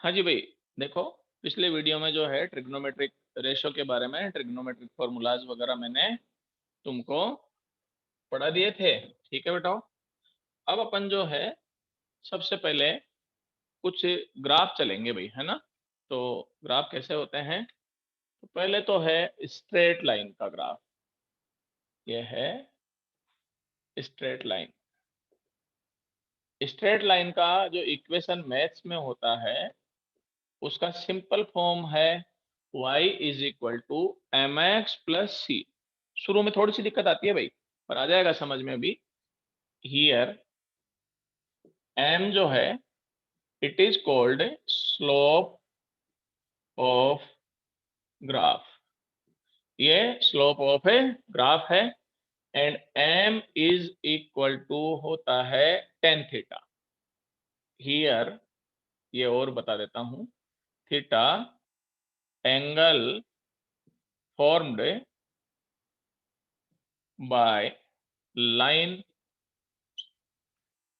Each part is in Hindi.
हाँ जी भाई, देखो पिछले वीडियो में जो है ट्रिग्नोमेट्रिक रेशो के बारे में ट्रिग्नोमेट्रिक फॉर्मूलाज वगैरह मैंने तुमको पढ़ा दिए थे। ठीक है बेटा। अब अपन जो है सबसे पहले कुछ ग्राफ चलेंगे भाई, है ना। तो ग्राफ कैसे होते हैं, तो पहले तो है स्ट्रेट लाइन का ग्राफ। ये है स्ट्रेट लाइन। स्ट्रेट लाइन का जो इक्वेशन मैथ्स में होता है उसका सिंपल फॉर्म है y is equal to m x plus c. शुरू में थोड़ी सी दिक्कत आती है भाई, पर आ जाएगा समझ में भी। हियर m जो है it is called slope of graph. ये स्लोप ऑफ ए ग्राफ है and m is equal to होता है टेन थीटा। हियर ये और बता देता हूं, theta angle formed by line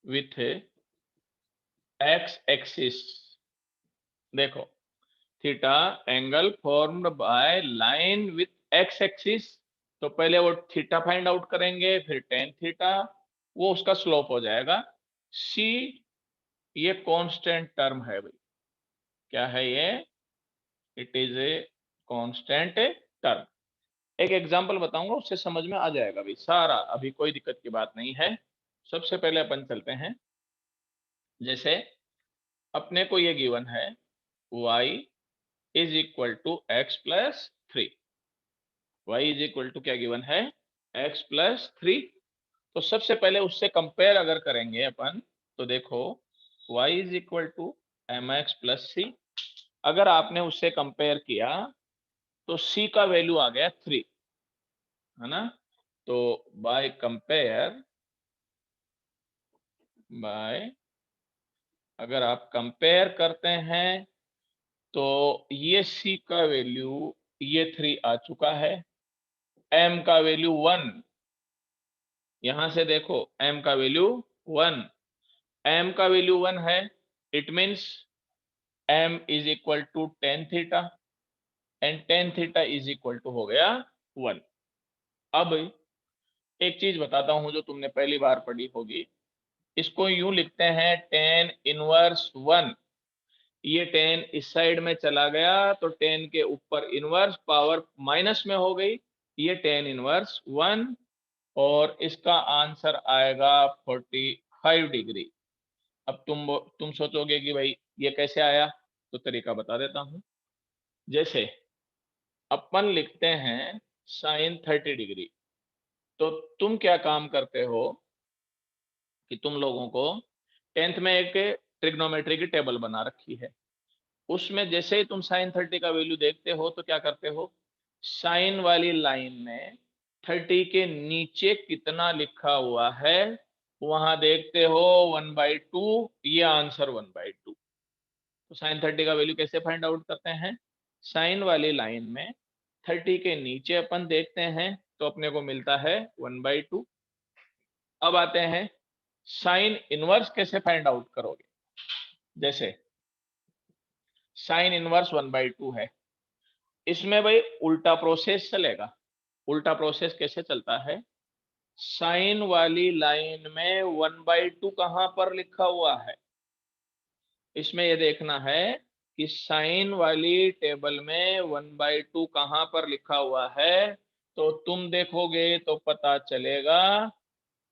with x axis. देखो, theta angle formed by line with x axis, तो पहले वो थीटा फाइंड आउट करेंगे, फिर टेन थीटा, वो उसका स्लोप हो जाएगा। सी ये कांस्टेंट टर्म है भाई। क्या है ये? It is a constant term. एक एग्जांपल बताऊंगा, उससे समझ में आ जाएगा भाई सारा, अभी कोई दिक्कत की बात नहीं है। सबसे पहले अपन चलते हैं, जैसे अपने को ये गिवन है y is equal to X plus three. Y is equal to क्या गिवन है? X plus three. तो सबसे पहले उससे कंपेयर अगर करेंगे अपन, तो देखो y is equal to m x plus c. अगर आपने उससे कंपेयर किया तो c का वैल्यू आ गया थ्री, है ना। तो बाय कंपेयर, बाय अगर आप कंपेयर करते हैं तो ये c का वैल्यू ये थ्री आ चुका है, m का वैल्यू वन। यहां से देखो m का वैल्यू वन, m का वैल्यू वन है, it means m is equal to tan theta and tan theta is equal to हो गया वन। अब एक चीज बताता हूं जो तुमने पहली बार पढ़ी होगी, इसको यूं लिखते हैं टेन इनवर्स वन। ये टेन इस साइड में चला गया तो टेन के ऊपर इनवर्स पावर माइनस में हो गई, ये टेन इनवर्स वन, और इसका आंसर आएगा 45 डिग्री। अब तुम सोचोगे कि भाई ये कैसे आया, तो तरीका बता देता हूं। जैसे अपन लिखते हैं साइन 30 डिग्री, तो तुम क्या काम करते हो कि तुम लोगों को टेंथ में एक ट्रिग्नोमेट्री की टेबल बना रखी है, उसमें जैसे ही तुम साइन 30 का वैल्यू देखते हो तो क्या करते हो, साइन वाली लाइन में 30 के नीचे कितना लिखा हुआ है वहां देखते हो, वन बाई टू, ये आंसर वन बाई टू। तो साइन 30 का वैल्यू कैसे फाइंड आउट करते हैं, साइन वाली लाइन में 30 के नीचे अपन देखते हैं तो अपने को मिलता है वन बाई टू। अब आते हैं साइन इनवर्स कैसे फाइंड आउट करोगे। जैसे sine inverse one by two है, इसमें भाई उल्टा प्रोसेस चलेगा। उल्टा प्रोसेस कैसे चलता है, साइन वाली लाइन में वन बाई टू कहां पर लिखा हुआ है, इसमें ये देखना है कि साइन वाली टेबल में वन बाई टू कहां पर लिखा हुआ है। तो तुम देखोगे तो पता चलेगा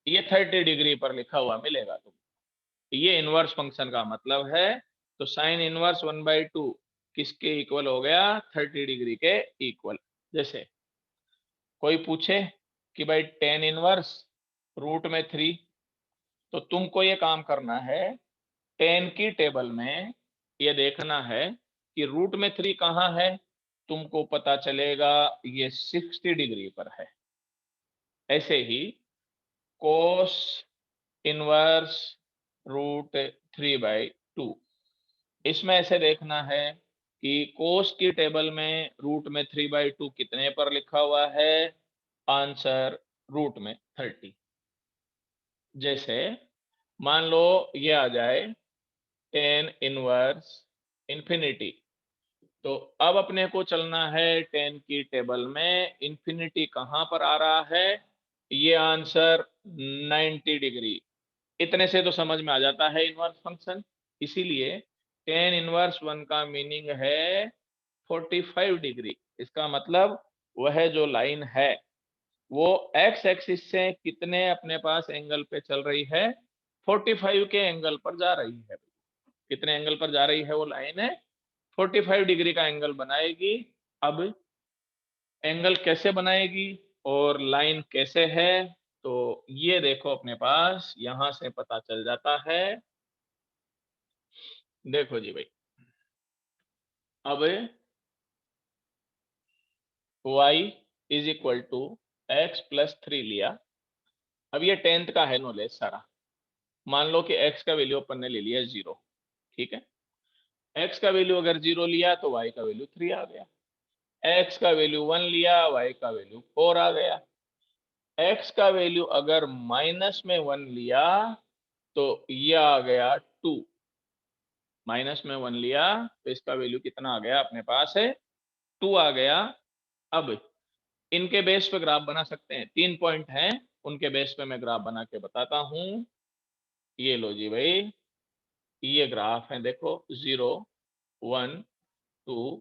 ये 30 डिग्री पर लिखा हुआ मिलेगा तुम। ये इनवर्स फंक्शन का मतलब है। तो sine inverse one by two किसके इक्वल हो गया, 30 डिग्री के इक्वल। जैसे कोई पूछे कि भाई टेन इनवर्स रूट में थ्री, तो तुमको ये काम करना है, टेन की टेबल में ये देखना है कि रूट में थ्री कहाँ है, तुमको पता चलेगा ये 60 डिग्री पर है। ऐसे ही cos inverse root three by two, इसमें ऐसे देखना है कि कोस की टेबल में रूट में थ्री बाई टू कितने पर लिखा हुआ है, आंसर रूट में 30। जैसे मान लो ये आ जाए टेन इनवर्स इन्फिनिटी। तो अब अपने को चलना है 10 की टेबल में, इन्फिनिटी कहां पर आ रहा है, ये आंसर 90 डिग्री। इतने से तो समझ में आ जाता है इनवर्स फंक्शन। इसीलिए टेन इनवर्स वन का मीनिंग है 45 डिग्री। इसका मतलब वह जो लाइन है वो एक्स एक्सिस से कितने अपने पास एंगल पे चल रही है, 45 के एंगल पर जा रही है। कितने एंगल पर जा रही है वो लाइन है, 45 डिग्री का एंगल बनाएगी। अब एंगल कैसे बनाएगी और लाइन कैसे है, तो ये देखो अपने पास यहां से पता चल जाता है। देखो जी भाई, अब y is equal to X plus 3 लिया। अब ये 10th का है नॉलेज सारा। मान लो कि x का वैल्यू अपन ने ले लिया 0, ठीक है। x का वैल्यू अगर 0 लिया तो y का वैल्यू 3 आ गया। x का वैल्यू 1 लिया, y का वैल्यू 4 आ गया। x का वैल्यू अगर माइनस में 1 लिया तो ये आ गया 2। माइनस में 1 लिया तो इसका वैल्यू कितना आ गया अपने पास है, 2 आ गया। अब इनके बेस पे ग्राफ बना सकते हैं, 3 पॉइंट हैं, उनके बेस पे मैं ग्राफ बना के बताता हूं। ये लो जी भाई, ये ग्राफ है, देखो 0 1 2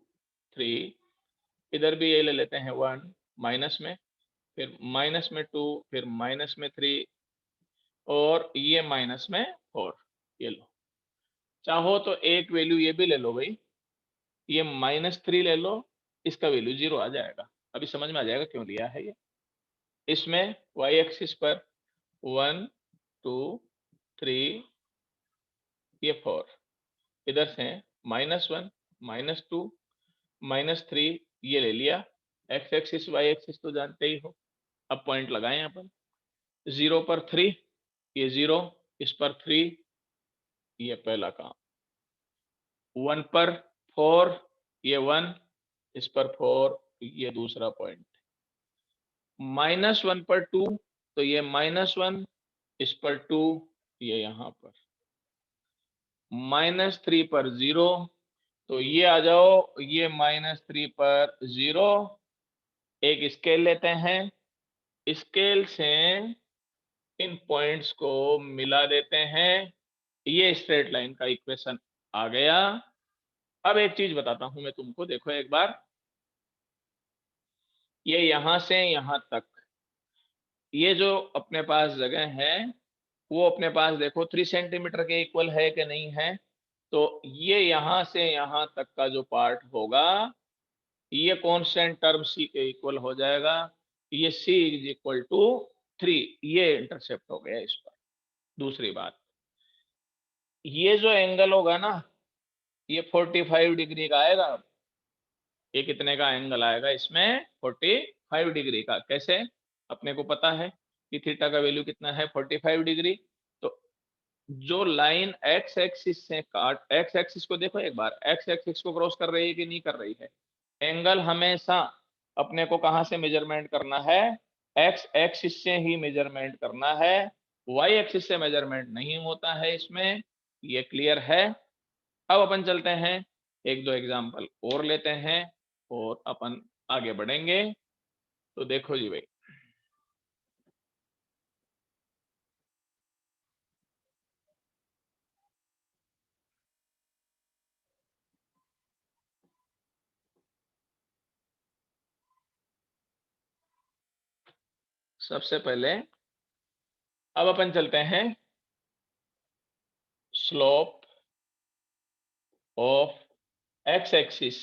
3, इधर भी ये ले लेते हैं 1, माइनस में, फिर माइनस में 2, फिर माइनस में 3, और ये माइनस में 4। ये लो, चाहो तो एक वैल्यू ये भी ले लो भाई, ये -3 ले लो, इसका वैल्यू 0 आ जाएगा। अभी समझ में आ जाएगा क्यों लिया है ये। इसमें y एक्सिस पर 1 2 3, ये 4, इधर से -1 -2 -3, ये ले लिया। x एक्सिस y एक्सिस तो जानते ही हो। अब पॉइंट लगाएं अपन, 0 पर 3, ये 0, इस पर 3, ये पहला काम। 1 पर 4, ये 1, इस पर 4, ये दूसरा पॉइंट। -1 पर 2, तो ये -1, इस पर 2, ये यहां पर। -3 पर 0, तो ये आ जाओ, ये -3 पर 0। एक स्केल लेते हैं, स्केल से इन पॉइंट्स को मिला देते हैं, ये स्ट्रेट लाइन का इक्वेशन आ गया। अब एक चीज बताता हूं मैं तुमको, देखो एक बार, ये यहां से यहां तक, ये जो अपने पास जगह है वो अपने पास देखो 3 सेंटीमीटर के इक्वल है कि नहीं है। तो ये यहां से यहां तक का जो पार्ट होगा, ये कांस्टेंट टर्म c के इक्वल हो जाएगा। ये c इज इक्वल टू 3, ये इंटरसेप्ट हो गया इस पर। दूसरी बात, ये जो एंगल होगा ना, ये 45 डिग्री का आएगा। ये कितने का एंगल आएगा इसमें, 45 डिग्री का। कैसे, अपने को पता है कि थीटा का वैल्यू कितना है, 45 डिग्री। तो जो लाइन एक्स एक्सिस से काट, एक्स एक्सिस को देखो एक बार, एक्स एक्सिस को क्रॉस कर रही है कि नहीं कर रही है। एंगल हमेशा अपने को कहां से मेजरमेंट करना है, एक्स एक्सिस से ही मेजरमेंट करना है, वाई एक्सिस से मेजरमेंट नहीं होता है इसमें। ये क्लियर है। अब अपन चलते हैं, एक दो एग्जांपल और लेते हैं और अपन आगे बढ़ेंगे। तो देखो जी भाई, सबसे पहले अब अपन चलते हैं slope of x axis.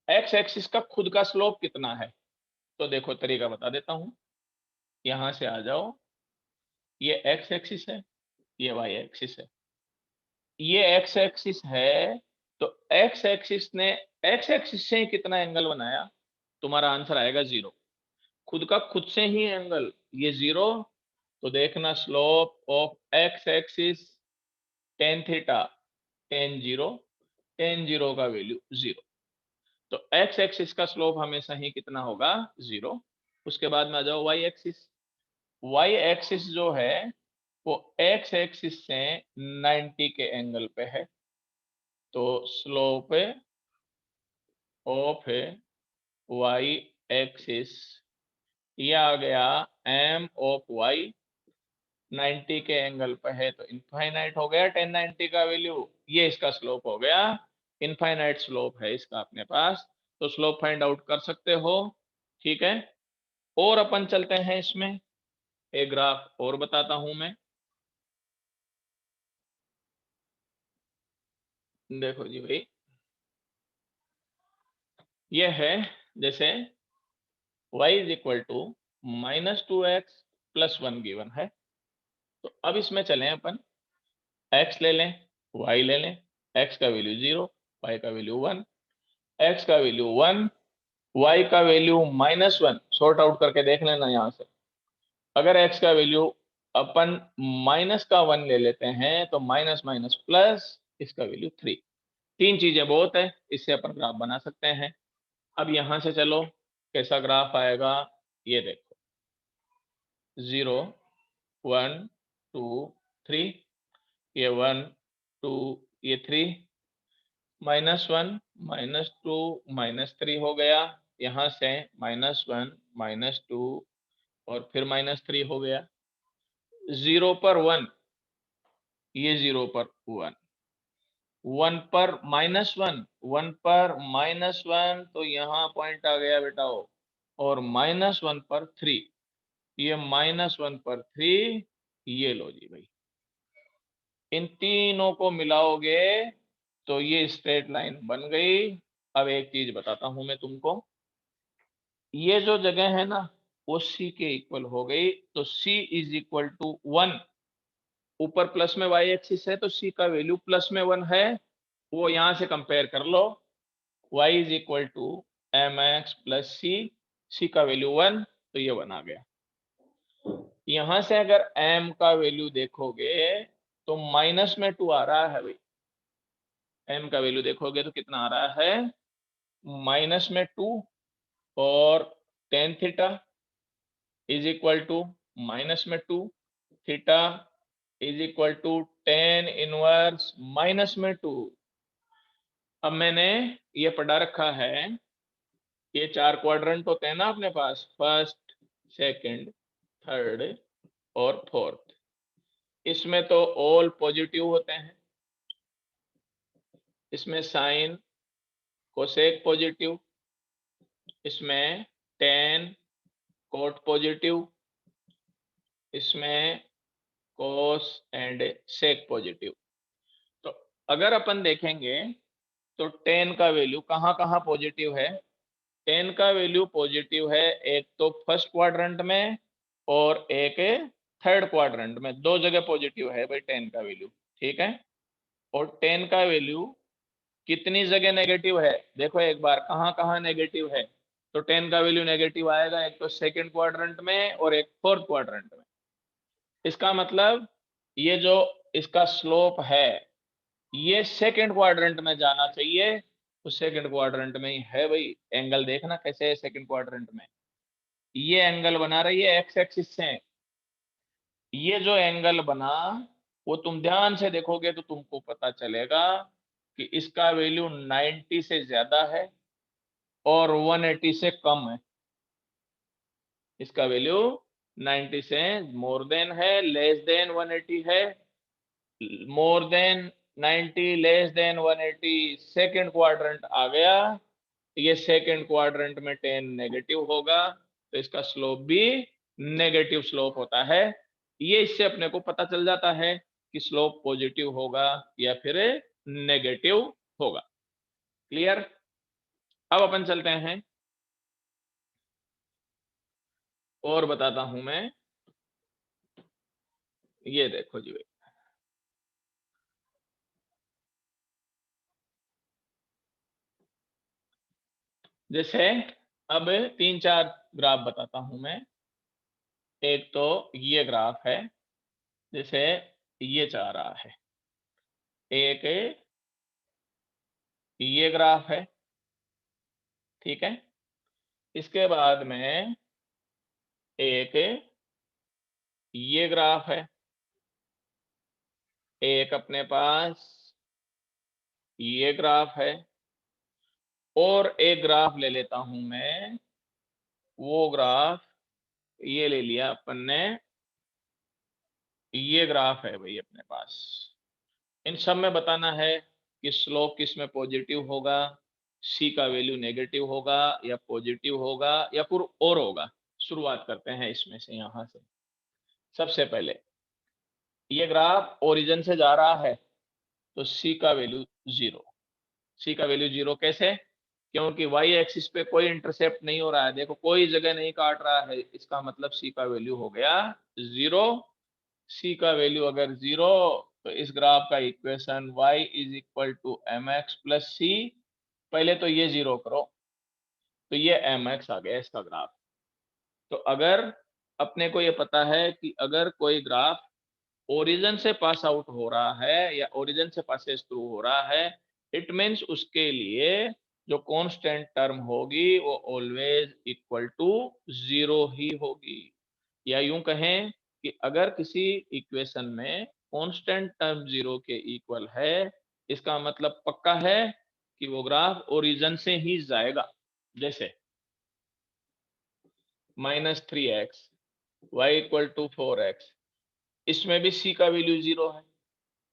X axis का खुद का स्लोप कितना है, तो देखो तरीका बता देता हूं। यहां से आ जाओ, ये एक्स एक्सिस है, ये वाई एक्सिस है, ये एक्स एक्सिस है। तो एक्स एक्सिस ने एक्स एक्सिस से ही कितना एंगल बनाया, तुम्हारा आंसर आएगा 0। खुद का खुद से ही एंगल ये 0। तो देखना slope of x axis ten theta, ten zero, ten zero का वैल्यू 0। तो एक्स एक्सिस का स्लोप हमेशा ही कितना होगा, 0। उसके बाद में आ जाओ वाई एक्सिस। वाई एक्सिस जो है वो एक्स एक्सिस से 90 के एंगल पे है। तो स्लोप ऑफ y एक्सिस ये आ गया m ऑफ y 90 के एंगल पे है तो इनफाइनाइट हो गया 1090 का वैल्यू। ये इसका स्लोप हो गया, इनफाइनाइट स्लोप है इसका अपने पास, तो स्लोप फाइंड आउट कर सकते हो। ठीक है, और अपन चलते हैं इसमें, एक ग्राफ और बताता हूं मैं। देखो जी भाई, ये है जैसे y is equal to -2x plus 1 given है। तो अब इसमें चलें अपन, x ले लें, y ले लें, x का वैल्यू 0, y का वैल्यू 1, x का वैल्यू 1, y का वैल्यू -1, सॉर्ट आउट करके देख लेना यहाँ से। अगर x का वैल्यू अपन माइनस का 1 ले लेते हैं तो माइनस माइनस प्लस, इसका वैल्यू 3। तीन चीजें बहुत है, इससे अपन ग्राफ बना सकते हैं। अब यहां से चलो कैसा ग्राफ आएगा, ये देखो 0 1 2 3, ये 1 2, ये 3, -1 -2 -3 हो गया, यहाँ से -1 -2 और फिर -3 हो गया। 0 पर 1, ये 0 पर 1, 1 पर -1, 1 पर -1 तो यहाँ पॉइंट आ गया बेटा वो, और -1 पर 3, ये -1 पर 3, ये लो जी भाई, इन तीनों को मिलाओगे तो ये स्ट्रेट लाइन बन गई। अब एक चीज बताता हूं मैं तुमको, ये जो जगह है ना वो C के इक्वल हो गई, तो C इज इक्वल टू 1, ऊपर प्लस में y एक्सिस है तो C का वैल्यू प्लस में 1 है, वो यहां से कंपेयर कर लो, y is equal to m x plus c, c का वैल्यू 1, तो ये 1 आ गया। यहां से अगर m का वैल्यू देखोगे तो माइनस में 2 आ रहा है भाई, m का वैल्यू देखोगे तो कितना आ रहा है, माइनस में 2, और tan theta is equal to -2, theta is equal to tan inverse -2। अब मैंने ये पढ़ा रखा है, ये 4 क्वाड्रेंट होते हैं ना अपने पास, फर्स्ट सेकंड थर्ड और फोर्थ, इसमें तो ऑल पॉजिटिव होते हैं, इसमें साइन कोसेक पॉजिटिव, इसमें टेन कोट पॉजिटिव, इसमें कोस एंड सेक पॉजिटिव। तो अगर अपन देखेंगे तो टेन का वैल्यू कहाँ कहाँ पॉजिटिव है, टेन का वैल्यू पॉजिटिव है एक तो फर्स्ट क्वाड्रेंट में और एक थर्ड क्वाड्रेंट में, दो जगह पॉजिटिव है भाई टेन का वैल्यू। ठीक है, और टेन का वैल्यू कितनी जगह नेगेटिव है, देखो एक बार कहाँ कहाँ नेगेटिव है, तो टेन का वैल्यू नेगेटिव आएगा एक तो सेकंड क्वाड्रेंट में और एक फोर्थ क्वाड्रेंट में। इसका मतलब ये जो इसका स्लोप है ये सेकंड क्वाड्रेंट में जाना चाहिए, तो सेकंड क्वाड्रेंट में ही है भाई। एंगल देखना कैसे है सेकंड क्वाड्रेंट में, ये एंगल बना रही है एक्स एक्सिस से, ये जो एंगल बना वो तुम ध्यान से देखोगे तो तुमको पता चलेगा कि इसका वैल्यू 90 से ज्यादा है और 180 से कम है, इसका वैल्यू 90 से मोर देन है, लेस देन 180 है, more than 90 less than 180 second quadrant आ गया, ये सेकंड क्वाड्रेंट में 10 नेगेटिव होगा, तो इसका स्लोप भी नेगेटिव स्लोप होता है। ये इससे अपने को पता चल जाता है कि स्लोप पॉजिटिव होगा या फिर नेगेटिव होगा। क्लियर, अब अपन चलते हैं और बताता हूं मैं, ये देखो जी भाई, जैसे अब तीन चार ग्राफ बताता हूं मैं। एक तो ये ग्राफ है, जैसे ये चाह रहा है, एक ये ग्राफ है, ठीक है, इसके बाद में एक ये ग्राफ है, एक अपने पास ये ग्राफ है, और एक ग्राफ ले लेता हूं मैं, वो ग्राफ ये ले लिया अपन ने, ये ग्राफ है भाई अपने पास। इन सब में बताना है कि स्लोप किस में पॉजिटिव होगा, सी का वैल्यू नेगेटिव होगा या पॉजिटिव होगा या फिर और होगा। शुरुआत करते हैं इसमें से, यहां से सबसे पहले ये ग्राफ ओरिजिन से जा रहा है, तो सी का वैल्यू जीरो। सी का वैल्यू जीरो कैसे? क्योंकि वाई एक्सिस पे कोई इंटरसेप्ट नहीं हो रहा है, देखो कोई जगह नहीं काट रहा है, इसका मतलब सी का वैल्यू हो गया जीरो। सी का वैल्यू अगर जीरो, तो इस ग्राफ का equation y is equal to m x plus c. पहले तो ये जीरो करो, तो ये एम एक्स आ गया इसका ग्राफ। तो अगर अपने को ये पता है कि अगर कोई ग्राफ ओरिजिन से पास आउट हो रहा है या ओरिजिन से पासेस थ्रू हो रहा है, इट मीन्स उसके लिए जो कांस्टेंट टर्म होगी वो ऑलवेज इक्वल टू जीरो ही होगी। या यूं कहें कि अगर किसी इक्वेशन में कांस्टेंट टर्म जीरो के इक्वल है, इसका मतलब पक्का है कि वो ग्राफ ओरिजिन से ही जाएगा। जैसे -3x y equal to 4x, इसमें भी c का वैल्यू जीरो है,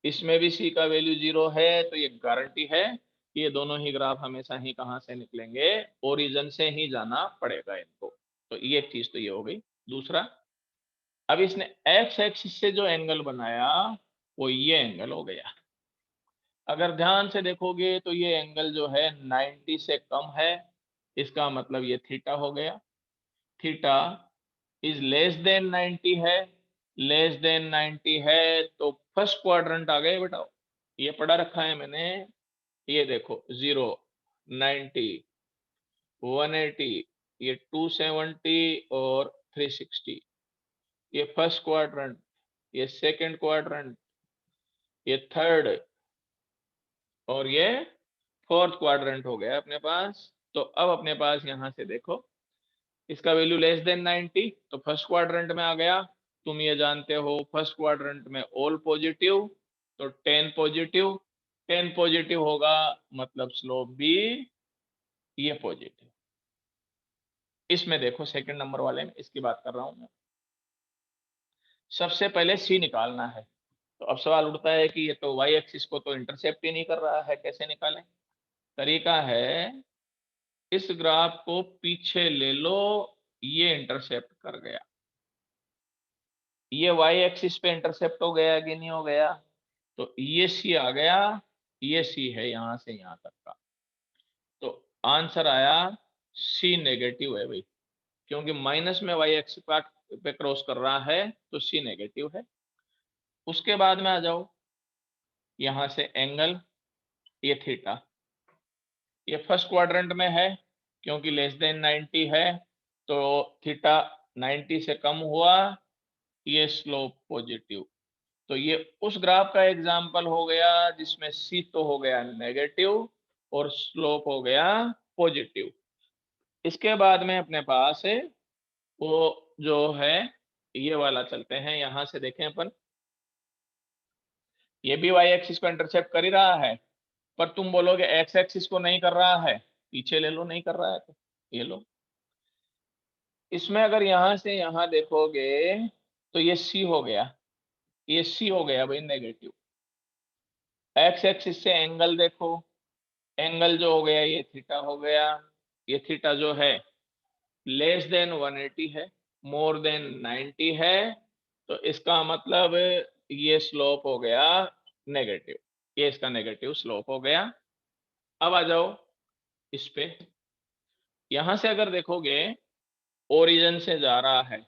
इसमें भी c का वैल्यू जीरो है, तो ये गारंटी है कि ये दोनों ही ग्राफ हमेशा ही कहां से निकलेंगे, ओरिजिन से ही जाना पड़ेगा इनको। तो ये एक चीज तो ये हो गई। दूसरा, अब इसने एक्स एक्सिस से जो एंगल बनाया वो ये एंगल हो गया। अगर ध्यान से देखोगे तो ये एंगल जो है 90 से कम है, इसका मतलब ये थीटा हो गया। थीटा इज लेस देन 90 है, लेस देन 90 है तो फर्स्ट क्वाड्रेंट आ गए बेटा। ये पढ़ा रखा है मैंने, ये देखो 0, 90, 180, ये 270 और 360, ये फर्स्ट क्वाड्रेंट, ये सेकंड क्वाड्रेंट, ये थर्ड, और ये फोर्थ क्वाड्रेंट हो गया अपने पास। तो अब अपने पास यहां से देखो, इसका वैल्यू लेस देन 90 तो फर्स्ट क्वाड्रेंट में आ गया। तुम ये जानते हो फर्स्ट क्वाड्रेंट में ऑल पॉजिटिव, तो 10 पॉजिटिव, 10 पॉजिटिव होगा मतलब स्लोप भी ये पॉजिटिव। इसमें देखो सेकंड नंबर वाले में इसकी बात कर रहा हूं मैं। सबसे पहले सी निकालना है, तो अब सवाल उठता है कि ये तो वाई एक्सिस को तो इंटरसेप्ट ही नहीं कर रहा है, कैसे निकालें? तरीका है, इस ग्राफ को पीछे ले लो, ये इंटरसेप्ट कर गया, ये वाई एक्सिस पे इंटरसेप्ट हो गया कि नहीं हो गया? तो ये सी आ गया, ये सी है यहां से यहां तक का। तो आंसर आया सी नेगेटिव है भाई, क्योंकि माइनस में वाई एक्सिस पे क्रॉस कर रहा है, तो सी नेगेटिव है। उसके बाद में आ जाओ, यहां से एंगल ये थीटा, ये फर्स्ट क्वाड्रेंट में है क्योंकि लेस देन 90 है, तो थीटा 90 से कम हुआ, ये स्लोप पॉजिटिव। तो ये उस ग्राफ का एग्जाम्पल हो गया जिसमें सी तो हो गया नेगेटिव और स्लोप हो गया पॉजिटिव। इसके बाद में अपने पास है वो जो है ये वाला, चलते हैं यहां से देखें अपन। ये भी वाई एक्सिस को इंटरसेप्ट कर ही रहा है, पर तुम बोलोगे एक्स एक्सिस को नहीं कर रहा है, पीछे ले लो, नहीं कर रहा है तो ये लो। इसमें अगर यहां से यहां देखोगे तो ये सी हो गया, ये सी हो गया भाई नेगेटिव। एक्स एक्सिस से एंगल देखो, एंगल जो हो गया ये थीटा हो गया, ये थीटा जो है लेस देन 180 है, मोर देन 90 है, तो इसका मतलब ये स्लोप हो गया नेगेटिव, ये इसका नेगेटिव स्लोप हो गया। अब आ जाओ इस पे, यहां से अगर देखोगे ओरिजिन से जा रहा है,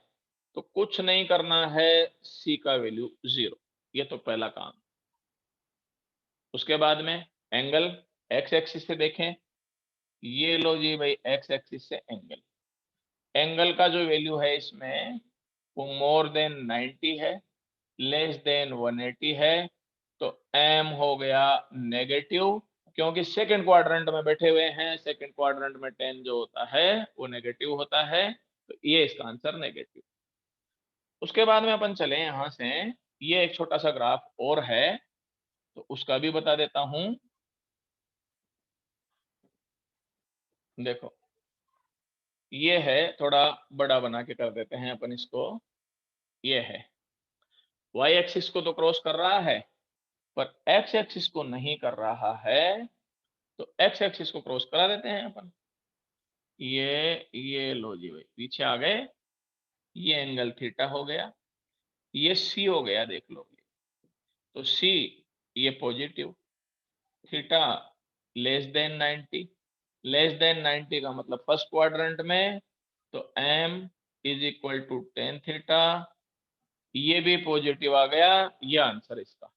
तो कुछ नहीं करना है, सी का वैल्यू जीरो, ये तो पहला काम। उसके बाद में एंगल एक्स एक्सिस से देखें, ये लो जी भाई एक्स एक्सिस से एंगल, एंगल का जो वैल्यू है इसमें वो मोर देन 90 है, लेस देन 180 है, तो एम हो गया नेगेटिव, क्योंकि सेकंड क्वाड्रेंट में बैठे हुए हैं, सेकंड क्वाड्रेंट में 10 जो होता है वो नेगेटिव होता है, तो ये इसका आंसर नेगेटिव। उसके बाद में अपन चले यहां से, ये एक छोटा सा ग्राफ और है तो उसका भी बता देता हूं। देखो ये है, थोड़ा बड़ा बना के कर देते हैं अपन इसको। ये है, वाई एक्सिस को तो क्रॉस कर रहा है, पर एक्स एक्सिस को नहीं कर रहा है, तो एक्स एक्सिस को क्रॉस करा देते हैं अपन। ये लो जी भाई, पीछे आ गए, ये एंगल थीटा हो गया, ये सी हो गया, देख लो। तो सी ये positive, theta less than 90, less than 90 का मतलब फर्स्ट क्वाड्रेंट में, तो M is equal to tan theta, ये भी पॉजिटिव आ गया, ये आंसर इसका।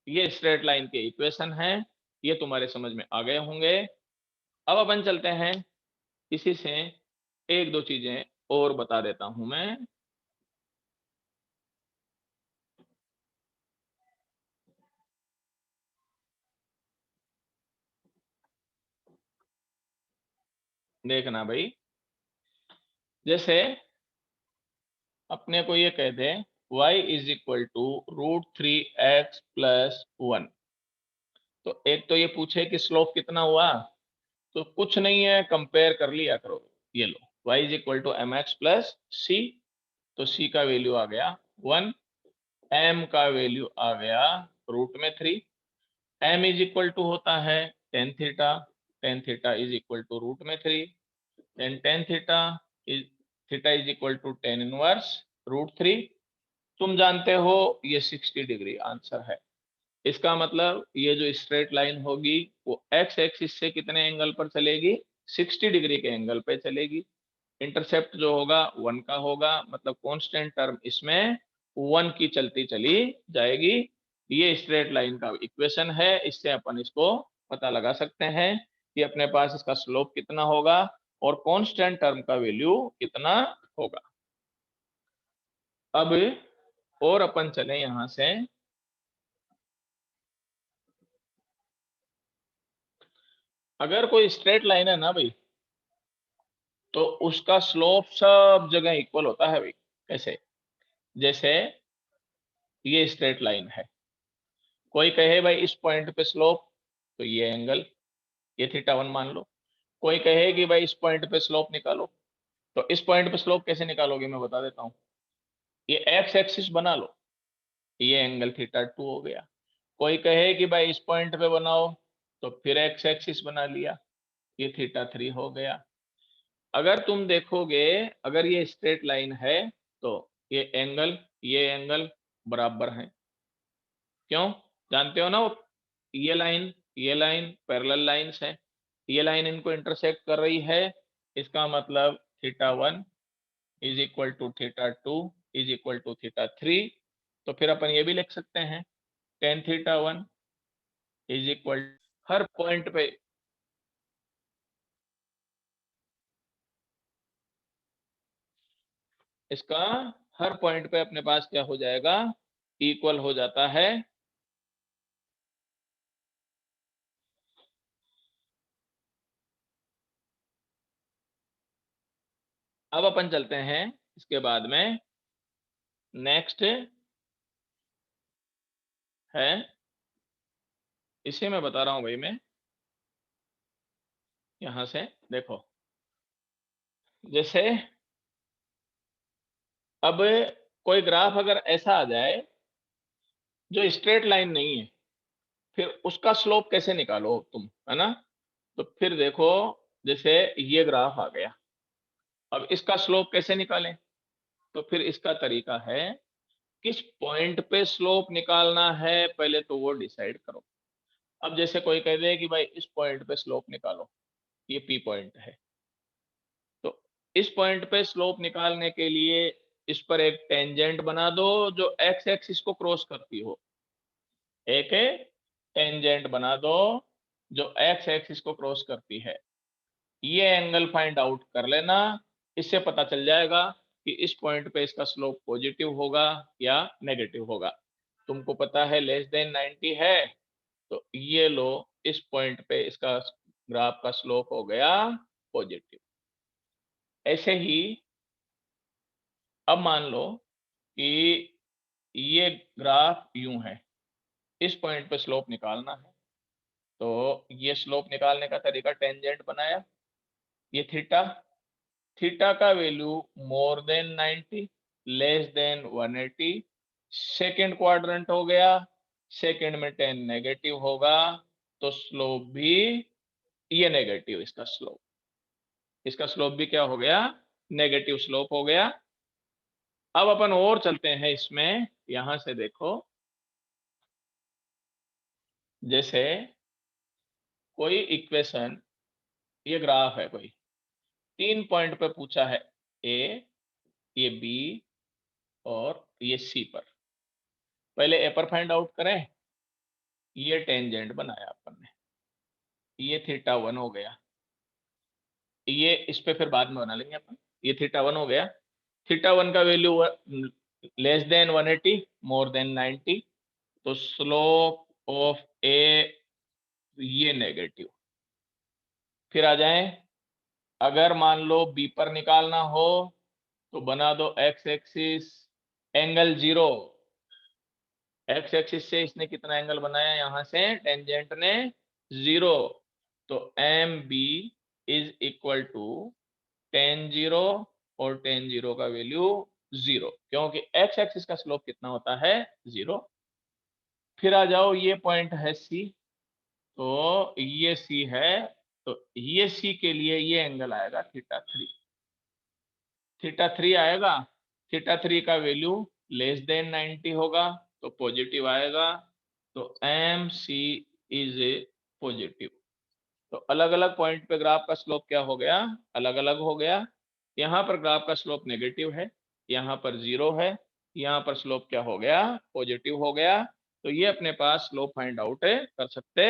ये स्ट्रेट लाइन के इक्वेशन है, ये तुम्हारे समझ में आ गए होंगे। अब अपन चलते हैं, इसी से एक दो चीजें और बता देता हूं मैं। देखना भाई, जैसे अपने को ये कह दे y is equal to √3x plus 1, तो एक तो ये पूछे कि स्लोप कितना हुआ, तो कुछ नहीं है, कंपेयर कर लिया करो। ये लो, y is equal to m x plus c, तो c का वैल्यू आ गया 1, m का वैल्यू आ गया √3, m इज इक्वल टू होता है tan theta, tan theta is equal to √3, then tan is theta is equal to tan inverse √3। तुम जानते हो ये 60 डिग्री आंसर है। इसका मतलब ये जो स्ट्रेट लाइन होगी वो एक्स एक्सिस से कितने एंगल पर चलेगी, 60 डिग्री के एंगल पे चलेगी। इंटरसेप्ट जो होगा 1 का होगा, मतलब कांस्टेंट टर्म इसमें 1 की चलती चली जाएगी। ये स्ट्रेट लाइन का इक्वेशन है, इससे अपन इसको पता लगा सकते हैं कि अपने पास इसका स्लोप कितना होगा और कांस्टेंट टर्म का वैल्यू कितना होगा। अब और अपन चले यहां से, अगर कोई स्ट्रेट लाइन है ना भाई, तो उसका स्लोप सब जगह इक्वल होता है भाई। कैसे? जैसे ये स्ट्रेट लाइन है, कोई कहे भाई इस पॉइंट पे स्लोप, तो ये एंगल, ये थीटा 1 मान लो। कोई कहे कि भाई इस पॉइंट पे स्लोप निकालो, तो इस पॉइंट पे स्लोप कैसे निकालोगे मैं बता देता हूँ। ये एक्स एक्सिस बना लो, ये एंगल थीटा 2 हो गया। कोई कहे कि भाई इस पॉइंट पे बनाओ, तो फिर एक्स एक्सिस बना लिया, ये थीटा 3 हो गया। अगर तुम देखोगे, अगर ये स्ट्रेट लाइन है, तो ये एंगल बराबर है। क्यों? जानते हो ना वो, ये लाइन पैरेलल लाइंस है, ये लाइन इनको इंटरसेक्ट कर रही है। इसका मतलब theta 1 is equal to theta 2 is equal to theta 3। तो फिर अपन ये भी लिख सकते हैं, टेन थीटा 1 इज इक्वल, हर पॉइंट पे, इसका हर पॉइंट पे अपने पास क्या हो जाएगा, इक्वल हो जाता है। अब अपन चलते हैं इसके बाद में, नेक्स्ट है, इसे मैं बता रहा हूं भाई मैं, यहां से देखो, जैसे अब कोई ग्राफ अगर ऐसा आ जाए जो स्ट्रेट लाइन नहीं है, फिर उसका स्लोप कैसे निकालो तुम, है ना? तो फिर देखो, जैसे ये ग्राफ आ गया, अब इसका स्लोप कैसे निकालें? तो फिर इसका तरीका है, किस पॉइंट पे स्लोप निकालना है पहले तो वो डिसाइड करो। अब जैसे कोई कह दे कि भाई इस पॉइंट पे स्लोप निकालो, ये पी पॉइंट है, तो इस पॉइंट पे स्लोप निकालने के लिए इस पर एक टेंजेंट बना दो जो एक्स एक्सिस को क्रॉस करती हो। एक टेंजेंट बना दो जो एक्स एक्सिस को क्रॉस करती है, ये एंगल फाइंड आउट कर लेना। इससे पता चल जाएगा कि इस पॉइंट पे इसका स्लोप पॉजिटिव होगा या नेगेटिव होगा। तुमको पता है लेस देन 90 है, तो ये लो, इस पॉइंट पे इसका ग्राफ का स्लोप हो गया पॉजिटिव। ऐसे ही अब मान लो कि ये ग्राफ यूं है, इस पॉइंट पे स्लोप निकालना है, तो ये स्लोप निकालने का तरीका टेंजेंट बनाया, ये थीटा, थीटा का वैल्यू मोर than 90 less than 180, second quadrant हो गया, सेकेंड में 10 नेगेटिव होगा, तो स्लोप भी ये नेगेटिव, इसका स्लोप भी क्या हो गया, नेगेटिव स्लोप हो गया। अब अपन और चलते हैं इसमें, यहां से देखो, जैसे कोई इक्वेशन, ये ग्राफ है, कोई 3 पॉइंट पे पूछा है, ए, ये बी और ये सी पर। पहले ए पर फाइंड आउट करें, ये टेंजेंट बनाया अपन ने, ये थीटा 1 हो गया, ये इस पे फिर बाद में बना लेंगे अपन। ये थीटा 1 हो गया, थीटा 1 का वैल्यू लेस देन 180 मोर देन 90, तो स्लोप ऑफ ए ये नेगेटिव। फिर आ जाए, अगर मान लो बी पर निकालना हो तो बना दो x axis angle 0, x axis से इसने कितना एंगल बनाया, यहां से टेंजेंट ने 0, तो M B is equal to tan 0 और टेन 0 का वैल्यू 0, क्योंकि एक्स एक्सिस का स्लोप कितना होता है, 0। फिर आ जाओ, ये पॉइंट है सी, तो ये सी है, तो ये सी के लिए ये एंगल आएगा थीटा 3, थीटा 3 आएगा, थीटा 3 का वैल्यू लेस देन 90 होगा, तो पॉजिटिव आएगा, तो M C is a positive. तो अलग अलग पॉइंट पे ग्राफ का स्लोप क्या हो गया, अलग अलग हो गया। यहाँ पर ग्राफ का स्लोप नेगेटिव है, यहाँ पर 0 है, यहाँ पर स्लोप क्या हो गया, पॉजिटिव हो गया। तो ये अपने पास स्लोप फाइंड आउट कर सकते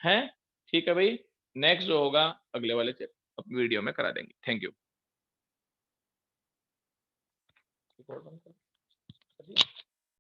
हैं। ठीक है भाई, नेक्स्ट जो होगा अगले वाले वीडियो में करा देंगे। Thank you.